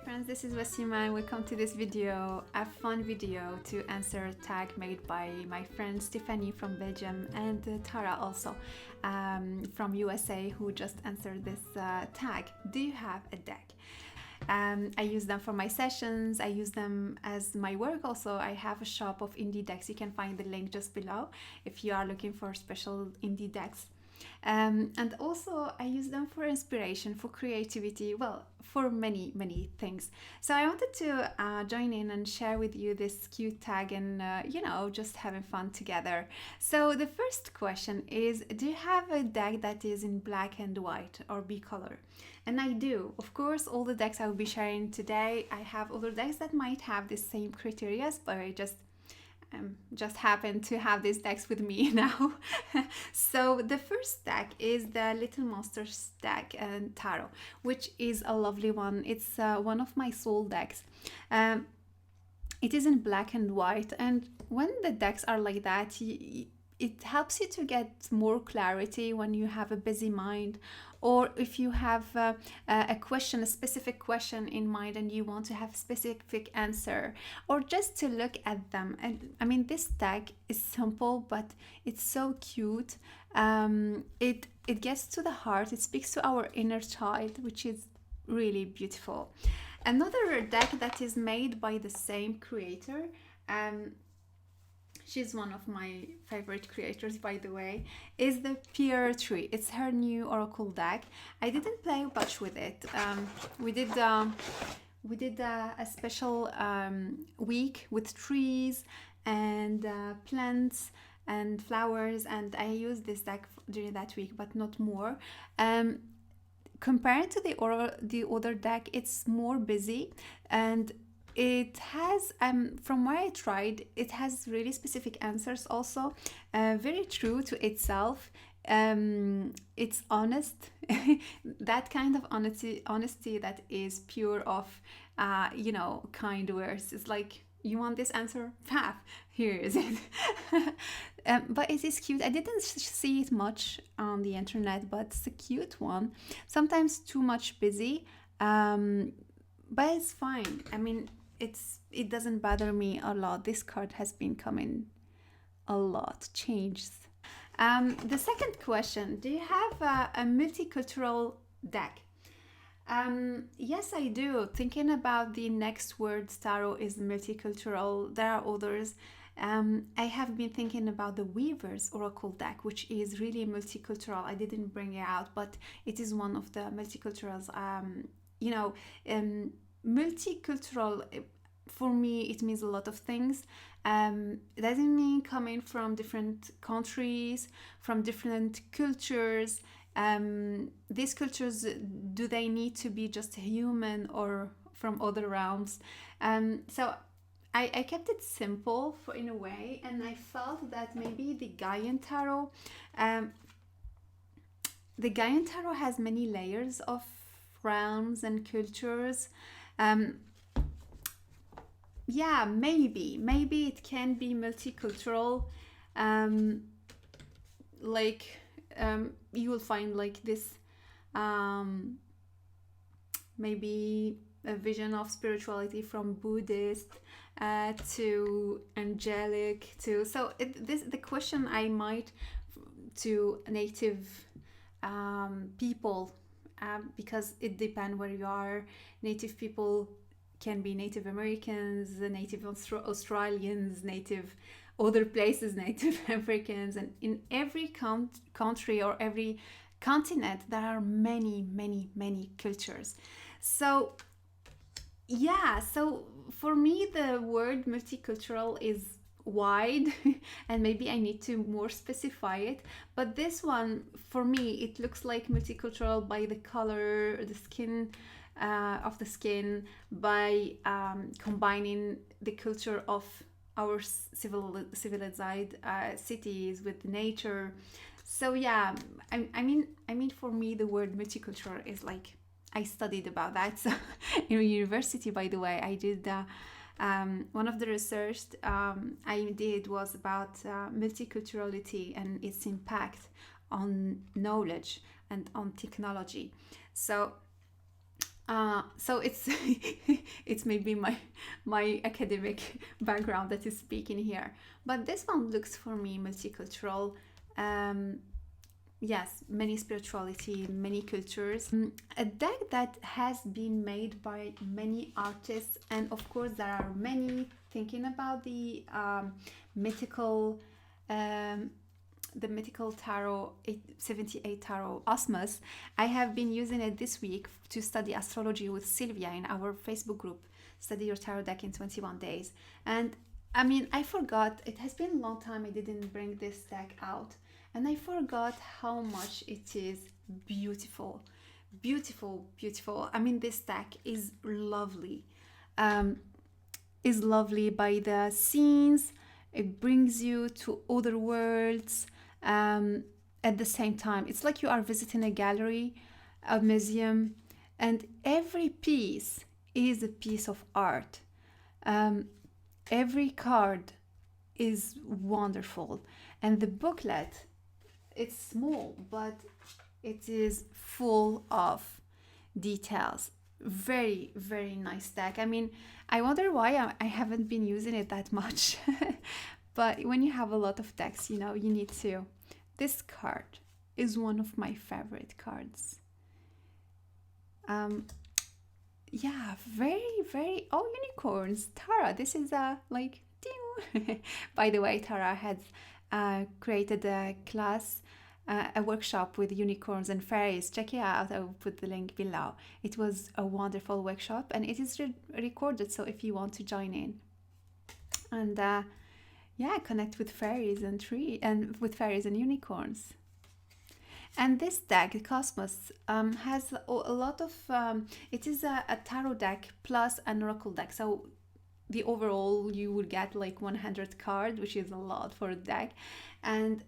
friends, this is Ouassima and welcome to this video, a fun video to answer a tag made by my friend Stephanie from Belgium and Tara also from USA, who just answered this tag. Do you have a deck? I use them for my sessions, I use them as my work also. I have a shop of indie decks. You can find the link just below if you are looking for special indie decks. And also I use them for inspiration, for creativity, well, for many things. So I wanted to join in and share with you this cute tag and just having fun together. So the first question is, do you have a deck that is in black and white or bicolor? And I do. Of course, all the decks I will be sharing today, I have other decks that might have the same criteria, but I just happen to have these decks with me now. So the first deck is the Little Monsters deck and tarot, which is a lovely one. It's one of my soul decks. It is in black and white, and when the decks are like that, it helps you to get more clarity when you have a busy mind, or if you have a question, a specific question in mind and you want to have a specific answer, or just to look at them. And I mean, this deck is simple, but it's so cute. It gets to the heart. It speaks to our inner child, which is really beautiful. Another deck that is made by the same creator, she's one of my favorite creators, by the way, is the Participatory. It's her new oracle deck. I didn't play much with it. We did a special week with trees and plants and flowers, and I used this deck during that week, but not more. Compared to the other deck, it's more busy, and it has, from what I tried, it has really specific answers also, very true to itself. It's honest, that kind of honesty that is pure of, kind words. It's like, you want this answer? Here is it. But it is cute. I didn't see it much on the internet, but it's a cute one. Sometimes too much busy, but it's fine. I mean, it doesn't bother me a lot. This card has been coming a lot, changed. The second question, do you have a multicultural deck? Yes, I do. Thinking about the next word, tarot is multicultural. There are others. I have been thinking about the Weaver's Oracle deck, which is really multicultural. I didn't bring it out, but it is one of the multiculturals. Multicultural, for me, it means a lot of things. It doesn't mean coming from different countries, from different cultures. These cultures, do they need to be just human or from other realms? So I kept it simple in a way, and I felt that maybe the Gaian Tarot has many layers of realms and cultures. Yeah, maybe it can be multicultural. You will find like this, maybe a vision of spirituality from Buddhist to angelic to, so the question I might to native people, because it depends where you are. Native people can be Native Americans, Native Australians, Native other places, Native Africans, and in every country or every continent there are many cultures. So yeah, so for me the word multicultural is wide and maybe I need to more specify it, but this one for me, it looks like multicultural by the color, the skin of the skin, by combining the culture of our civilized cities with nature. So yeah, I mean for me the word multicultural is like, I studied about that. So in university, by the way, I did one of the research I did was about multiculturality and its impact on knowledge and on technology. So So it's it's maybe my academic background that is speaking here, but this one looks for me multicultural. Um, yes, many spirituality, many cultures. A deck that has been made by many artists, and of course there are many thinking about mythical um, the mythical tarot 78 tarot Osmos. I have been using it this week to study astrology with Sylvia in our Facebook group, Study Your Tarot Deck in 21 Days. And I mean, I forgot, it has been a long time I didn't bring this deck out, and I forgot how much it is beautiful. Beautiful, beautiful. I mean, this deck is lovely. Is lovely by the scenes. It brings you to other worlds. At the same time, it's like you are visiting a gallery, a museum, and every piece is a piece of art. Every card is wonderful, and the booklet, it's small, but it is full of details. Very, very nice deck. I mean, I wonder why I haven't been using it that much. But when you have a lot of decks, you know, you need to. This card is one of my favorite cards. Yeah, very, very. Oh, unicorns. Tara, this is like. By the way, Tara had created a class, a workshop with unicorns and fairies. Check it out. I will put the link below. It was a wonderful workshop, and it is recorded. So if you want to join in, and yeah, connect with fairies and with fairies and unicorns. And this deck, Cosmos, has a lot of. It is a tarot deck plus an oracle deck. So the overall you would get like 100 cards, which is a lot for a deck, and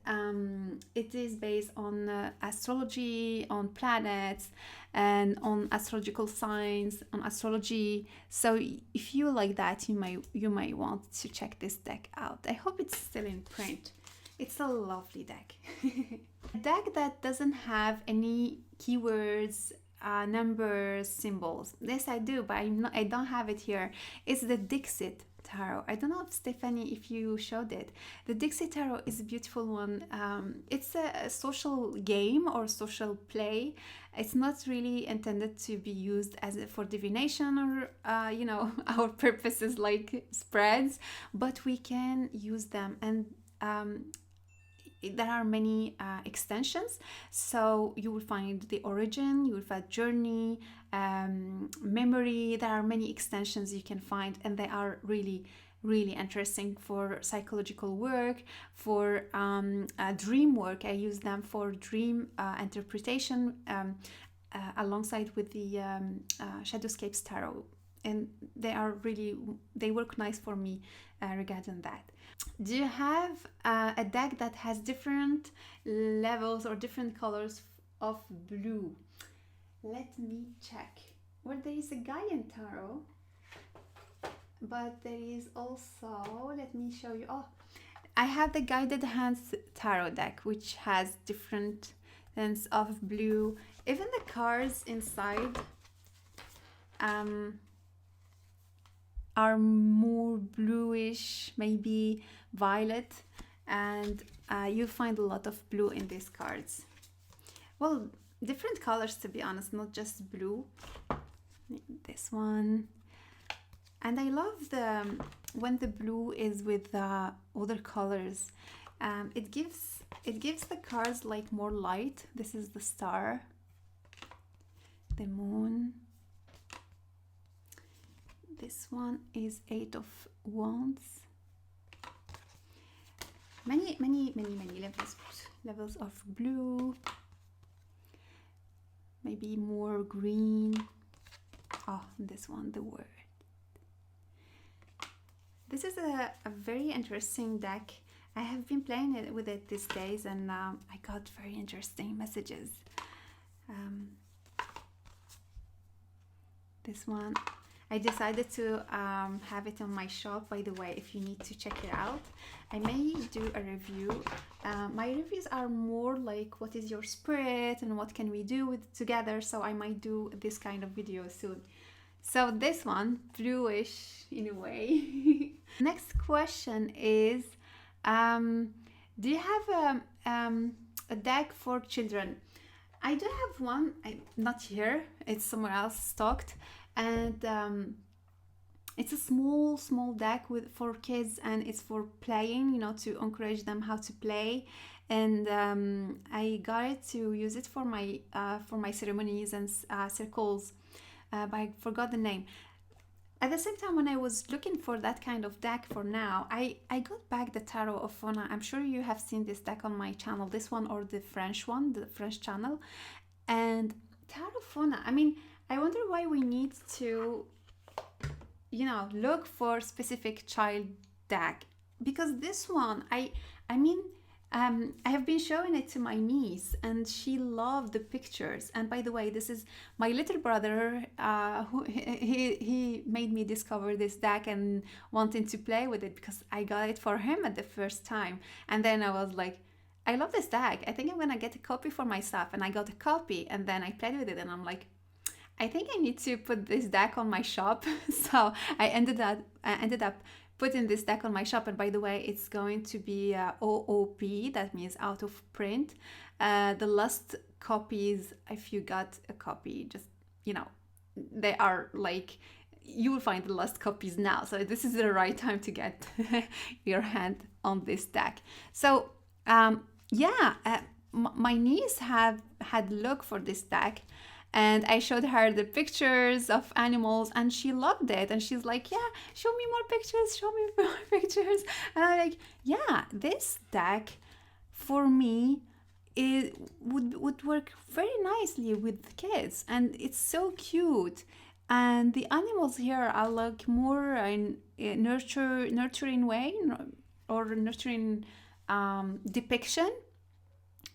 it is based on astrology, on planets, and on astrological signs, on astrology. So if you like that, you might want to check this deck out. I hope it's still in print. It's a lovely deck. A deck that doesn't have any keywords, numbers, symbols. This I do, but I don't have it here. It's the Dixit Tarot. I don't know if Stephanie, if you showed it. The Dixit Tarot is a beautiful one. It's a social game or social play. It's not really intended to be used as for divination or our purposes like spreads, but we can use them, and there are many extensions. So you will find the origin, you will find journey, memory. There are many extensions you can find, and they are really, really interesting for psychological work, for dream work. I use them for dream interpretation alongside with the Shadowscapes Tarot, and they work nice for me regarding that. Do you have a deck that has different levels or different colors of blue? Let me check. Well, there is a Gaian Tarot, but there is also, let me show you. Oh, I have the Guided Hands Tarot deck, which has different tints of blue. Even the cards inside are more bluish, maybe violet, and you find a lot of blue in these cards. Well, different colors, to be honest, not just blue. This one. And I love when the blue is with other colors. It gives the cards like more light. This is the Star, the Moon. This one is 8 of Wands. Many levels of blue. Maybe more green. Oh, this one, the Word. This is a very interesting deck. I have been playing with it these days, and I got very interesting messages. This one, I decided to have it on my shop. By the way, if you need to check it out, I may do a review. My reviews are more like what is your spirit and what can we do with together, so I might do this kind of video soon. So this one, bluish in a way. Next question is, do you have a deck for children? I do have one, not here, it's somewhere else stocked, and it's a small deck for kids, and it's for playing, you know, to encourage them how to play. And I got it to use it for my ceremonies and circles, but I forgot the name. At the same time, when I was looking for that kind of deck for now, I got back the Tarot of Fauna. I'm sure you have seen this deck on my channel, this one or the French one, the French channel. And Tarot of Fauna, I mean, I wonder why we need to, you know, look for specific child deck. Because this one, I have been showing it to my niece, and she loved the pictures. And by the way, this is my little brother, who he made me discover this deck and wanting to play with it, because I got it for him at the first time. And then I was like, I love this deck. I think I'm gonna get a copy for myself. And I got a copy, and then I played with it, and I'm like, I think I need to put this deck on my shop. So I ended up putting this deck on my shop. And by the way, it's going to be OOP, that means out of print. The last copies, if you got a copy, just, you know, they are like, you will find the last copies now, so this is the right time to get your hand on this deck. So my niece had looked for this deck, and I showed her the pictures of animals, and she loved it. And she's like, yeah, show me more pictures, show me more pictures. And I'm like, yeah, this deck for me, it would work very nicely with kids. And it's so cute. And the animals here are like more in a nurturing way, or nurturing depiction,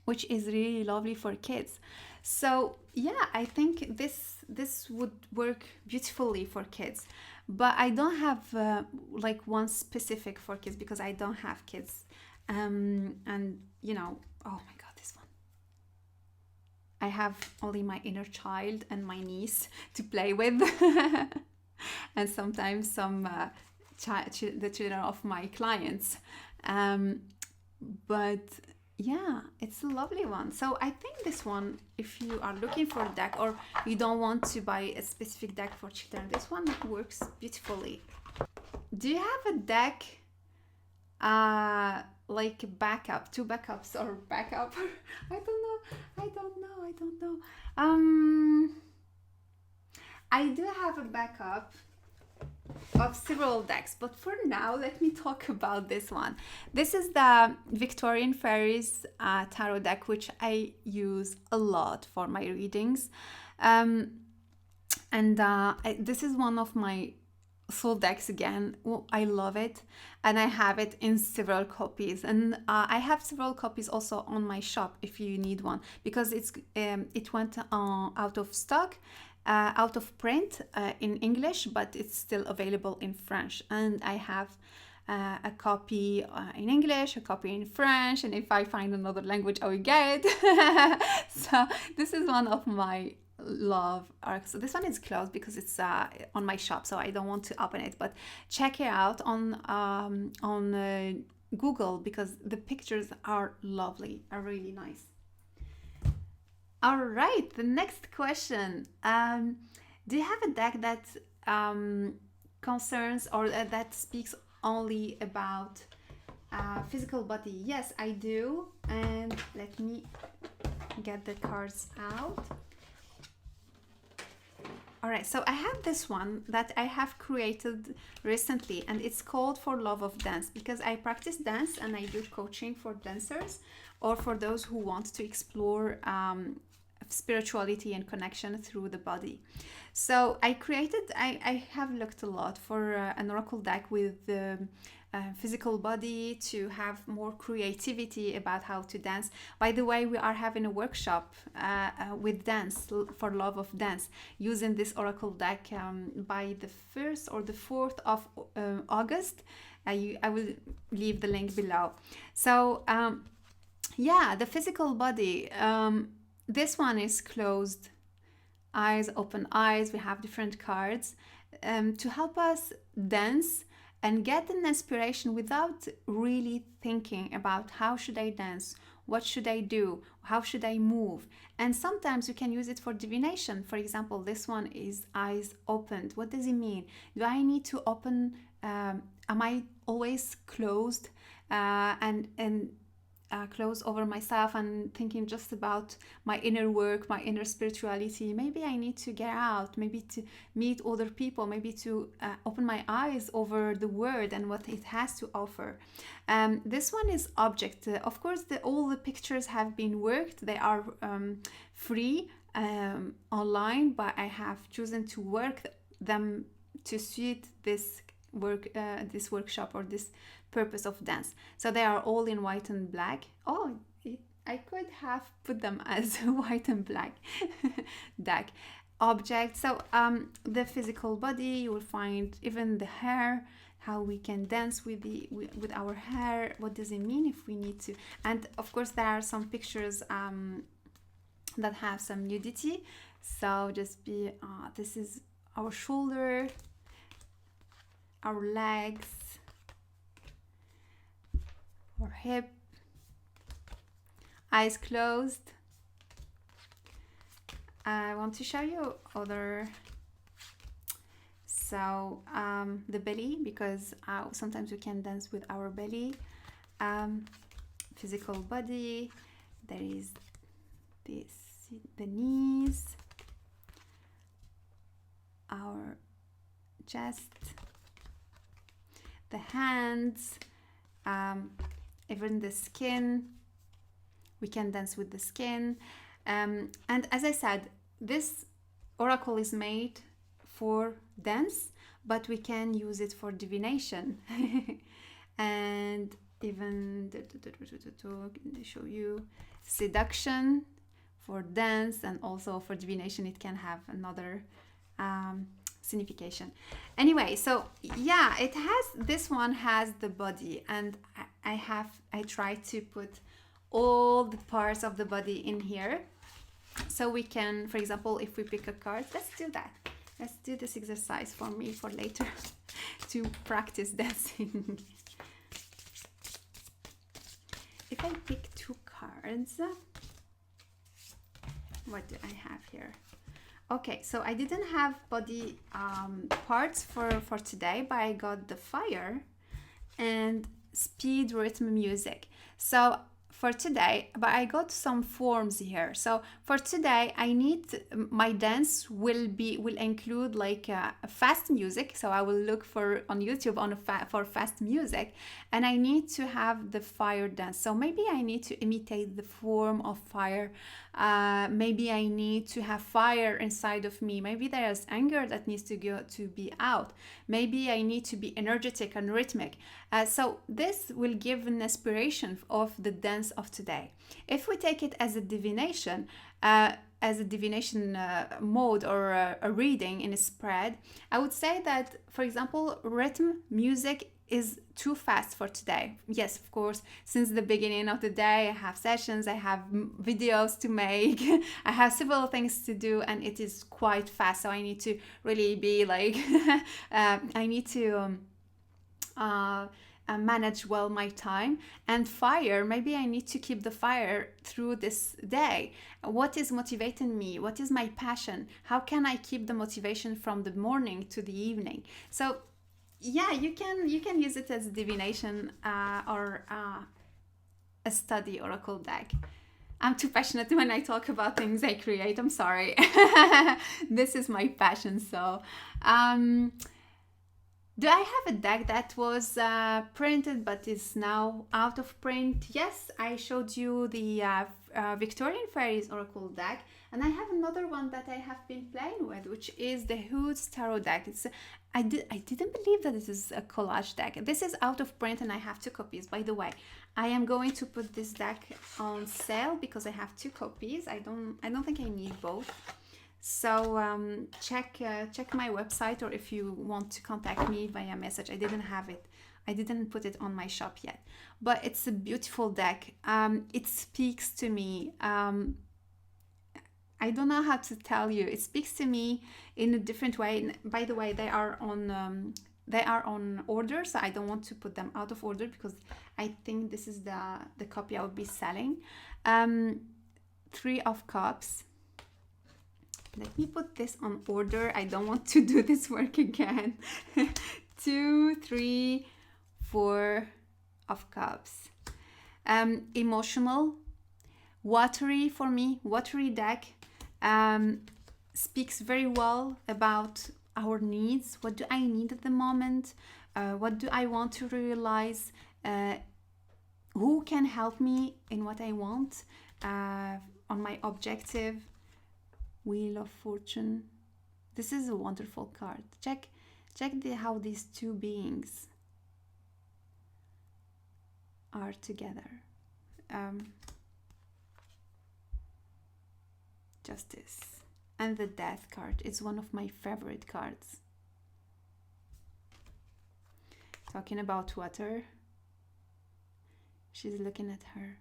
which is really lovely for kids. So yeah, I think this would work beautifully for kids. But I don't have like one specific for kids, because I don't have kids. And you know, oh my god, this one, I have only my inner child and my niece to play with. And sometimes some the children of my clients. But yeah, it's a lovely one. So I think this one, if you are looking for a deck, or you don't want to buy a specific deck for children, this one works beautifully. Do you have a deck like backup, two backups or backup? I don't know. I do have a backup of several decks, but for now let me talk about this one. This is the Victorian Fairies tarot deck, which I use a lot for my readings, this is one of my soul decks again. I love it, and I have it in several copies, and I have several copies also on my shop if you need one, because it went out of stock, out of print in English, but it's still available in French. And I have a copy in English, a copy in French, and if I find another language, I will get it. So this is one of my love arcs. So this one is closed because it's on my shop, so I don't want to open it, but check it out on Google, because the pictures are lovely, are really nice. All right, the next question. Do you have a deck that concerns or that speaks only about physical body? Yes, I do. And let me get the cards out. All right, so I have this one that I have created recently, and it's called For Love of Dance, because I practice dance and I do coaching for dancers, or for those who want to explore spirituality and connection through the body. So I have looked a lot for an oracle deck with physical body, to have more creativity about how to dance. By the way, we are having a workshop with dance, for love of dance, using this oracle deck by the 1st or the 4th of August. I will leave the link below. So yeah, the physical body, this one is closed eyes, open eyes. We have different cards to help us dance and get an inspiration without really thinking about how should I dance, what should I do, how should I move. And sometimes you can use it for divination. For example, this one is eyes opened. What does it mean? Do I need to open? Am I always closed and close over myself and thinking just about my inner work, my inner spirituality? Maybe I need to get out, maybe to meet other people, maybe to open my eyes over the world and what it has to offer. This one is object. Of course, all the pictures have been worked. They are free online, but I have chosen to work them to suit this workshop or this purpose of dance. So they are all in white and black. I could have put them as white and black deck object. So the physical body, you will find even the hair, how we can dance with our hair. What does it mean if we need to? And of course there are some pictures that have some nudity. So just be this is our shoulder, our legs, our hip, eyes closed. I want to show you other, so the belly, because sometimes we can dance with our belly. Physical body, there is this, the knees, our chest, the hands, even the skin. We can dance with the skin. And as I said, this oracle is made for dance, but we can use it for divination. And even to show you seduction for dance, and also for divination it can have another signification. Anyway, so yeah, it has, this one has the body, and I try to put all the parts of the body in here, so we can, for example, if we pick a card, let's do that. Let's do this exercise for me for later to practice dancing. If I pick two cards, what do I have here? Okay, so I didn't have body parts for today, but I got the fire and speed, rhythm, music. So for today, but I got some forms here. So for today, I need, my dance will include like a fast music. So I will look on YouTube for fast music, and I need to have the fire dance. So maybe I need to imitate the form of fire. Maybe I need to have fire inside of me. Maybe there's anger that needs to be out. Maybe I need to be energetic and rhythmic. So this will give an inspiration of the dance of today. If we take it as a divination, mode, or a reading in a spread, I would say that, for example, rhythm music is too fast for today. Yes, of course, since the beginning of the day, I have sessions, I have videos to make, I have several things to do, and it is quite fast. So I need to really be like, I need to manage well my time. And fire, maybe I need to keep the fire through this day. What is motivating me? What is my passion? How can I keep the motivation from the morning to the evening? So yeah, you can use it as divination or a study oracle deck. I'm too passionate when I talk about things I create. I'm sorry. This is my passion. So Do I have a deck that was printed but is now out of print? Yes, I showed you the Victorian Fairies Oracle deck, and I have another one that I have been playing with, which is the Who's Tarot deck. I didn't believe that this is a collage deck. This is out of print, and I have 2 copies. By the way, I am going to put this deck on sale because I have 2 copies. I don't think I need both. So check my website, or if you want to contact me via message. I didn't have it. I didn't put it on my shop yet, but it's a beautiful deck. It speaks to me. I don't know how to tell you. It speaks to me in a different way. And by the way, they are on order, so I don't want to put them out of order because I think this is the copy I would be selling. 3 of Cups. Let me put this on order. I don't want to do this work again. 2, 3, 4 of Cups. Emotional, watery for me, watery deck. Speaks very well about our needs. What do I need at the moment? What do I want to realize? Who can help me in what I want? On my objective. Wheel of Fortune. This is a wonderful card. Check how these 2 beings are together. Justice and the Death card is one of my favorite cards. Talking about water, she's looking at her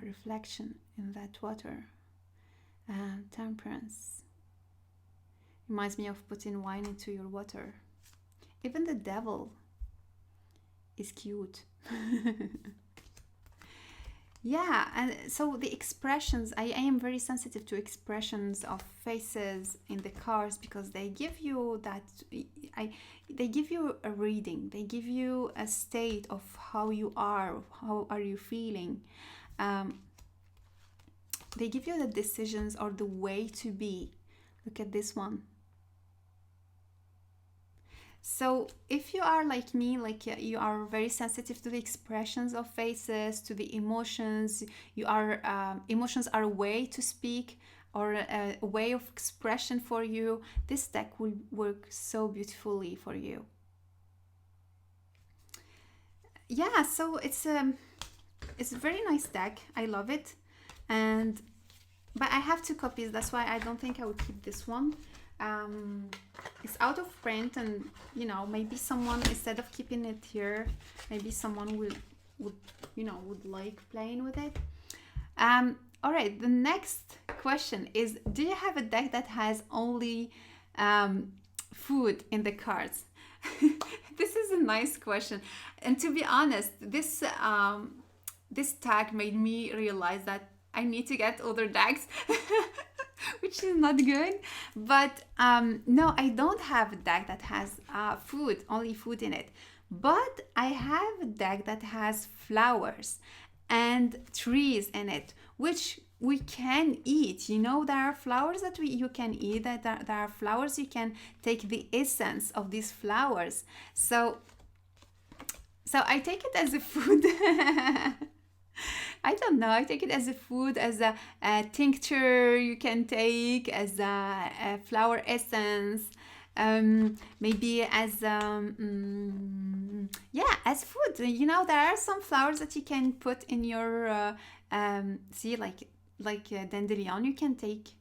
reflection in that water. Temperance reminds me of putting wine into your water. Even the devil is cute. Yeah, and so the expressions, I am very sensitive to expressions of faces in the cards because they give you that, they give you a reading, they give you a state of how you are, how are you feeling. They give you the decisions or the way to be. Look at this one. So if you are like me, like you are very sensitive to the expressions of faces, to the emotions, you are emotions are a way to speak or a way of expression for you, this deck will work so beautifully for you. Yeah, so it's a very nice deck. I love it. But I have 2 copies, that's why I don't think I will keep this one. It's out of print, and you know, maybe someone, instead of keeping it here, maybe someone would like playing with it. All right, the next question is, do you have a deck that has only food in the cards? This is a nice question, and to be honest, this tag made me realize that I need to get other decks, which is not good. But no, I don't have a deck that has only food in it. But I have a deck that has flowers and trees in it, which we can eat. You know, there are flowers that you can eat, that there are flowers you can take the essence of these flowers. So I take it as a food. I don't know, I take it as a food, as a tincture you can take, as a flower essence, maybe as as food. You know, there are some flowers that you can put in your see, like dandelion. You can take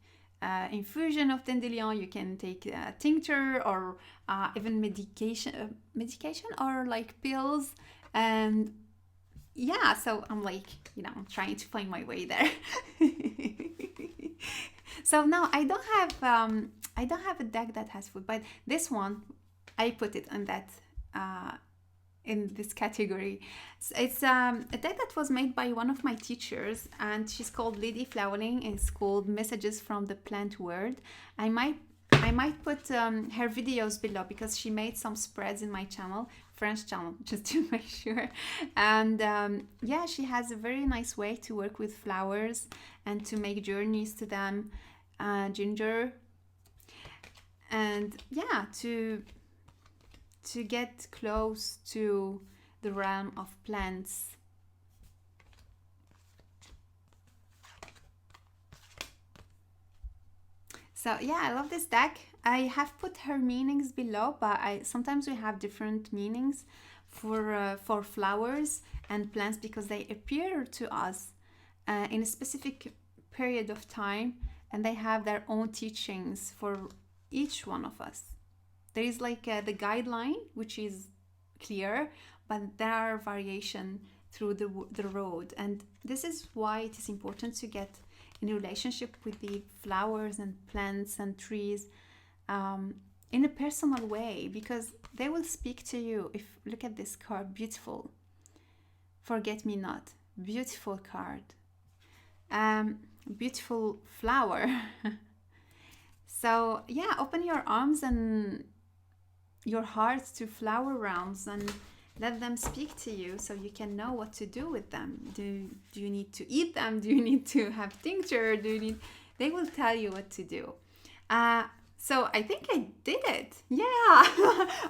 infusion of dandelion, you can take tincture, or even medication or like pills. And yeah, so I'm like, I'm trying to find my way there. So now I don't have a deck that has food, but this one I put it in that in this category. It's a deck that was made by one of my teachers, and she's called Lady Flowering, and it's called Messages from the Plant World. I might put her videos below because she made some spreads in my channel, French channel, just to make sure. And yeah, she has a very nice way to work with flowers and to make journeys to them, ginger, and yeah, to to get close to the realm of plants. So yeah, I love this deck. I have put her meanings below, but sometimes we have different meanings for flowers and plants because they appear to us in a specific period of time, and they have their own teachings for each one of us. There is like the guideline, which is clear, but there are variation through the road, and this is why it is important to get in a relationship with the flowers and plants and trees in a personal way, because they will speak to you. If look at this card, beautiful, forget me not, beautiful card, beautiful flower. So yeah, open your arms and your heart to flower realms and let them speak to you so you can know what to do with them. Do you need to eat them? Do you need to have tincture? They will tell you what to do. So I think I did it. Yeah,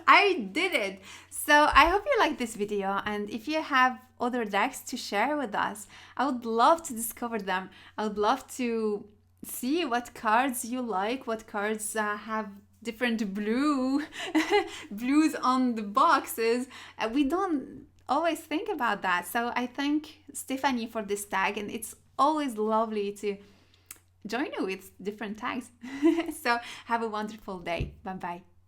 I did it. So I hope you like this video, and if you have other decks to share with us, I would love to discover them. I would love to see what cards you like, what cards have different blues on the boxes. We don't always think about that. So I thank Stephanie for this tag, and it's always lovely to join you with different tags. So have a wonderful day. Bye bye.